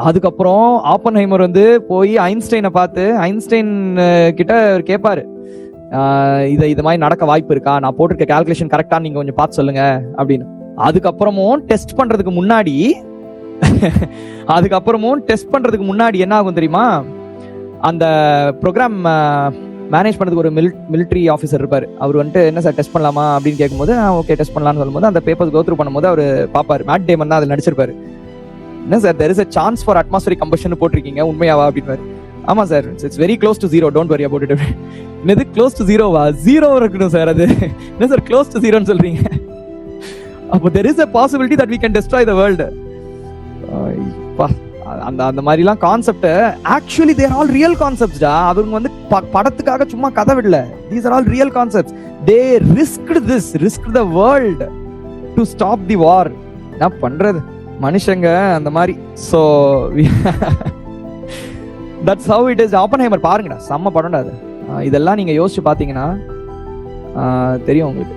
அதுக்கப்புறம் ஆப்பன்ஹைமர் வந்து போய் ஐன்ஸ்டைனை பார்த்து ஐன்ஸ்டைன் கிட்ட கேட்பாரு, இது மாதிரி நடக்க வாய்ப்பு இருக்கா, நான் போட்டிருக்க கால்குலேஷன் கரெக்டா, நீங்க கொஞ்சம் பார்த்து சொல்லுங்க அப்படின்னு. அதுக்கப்புறமும் டெஸ்ட் பண்றதுக்கு முன்னாடி என்ன ஆகும் தெரியுமா, அந்த ப்ரோக்ராம் மேனேஜ் பண்ணதுக்கு ஒரு மிலிட்ரி ஆஃபீஸர் இருப்பாரு. அவர் வந்துட்டு என்ன சார் டெஸ்ட் பண்ணலாமா அப்படின்னு கேட்கும்போது, ஓகே டெஸ்ட் பண்ணலாம்னு சொல்லும்போது அந்த பேப்பர்ஸ் கோத்ரூ பண்ணும்போது அவர் பாப்பாரு, மேட் டேமன் தான் அதில் நடிச்சிருப்பாரு. என்ன sir there is a chance for atmospheric combustion போட்டிருக்கீங்க, உண்மையாவா அப்படின்னு. ஆமா sir, it's very close to zero, don't worry about it. என்னது க்ளோஸ் டு ஜீரோவா? ஜீரோ இருக்கணும் சார். அது என்ன சார் க்ளோஸ் டு ஜீரோன்னு சொல்றீங்க? அப்போ there is a possibility that we can destroy the world. அந்த மாதிரிலாம் concept actually there all real concepts டா. அவங்க வந்து படத்துக்காக சும்மா கதை விடல. These are all real concepts. They risked the world to stop the war. என்ன பண்றது மனுஷங்க அந்த மாதிரி. So that's how it is. Oppenheimer பாருங்கடா, செம்ம படம்டா அது. இதெல்லாம் நீங்க யோசிச்சு பாத்தீங்கன்னா தெரியும் உங்களுக்கு.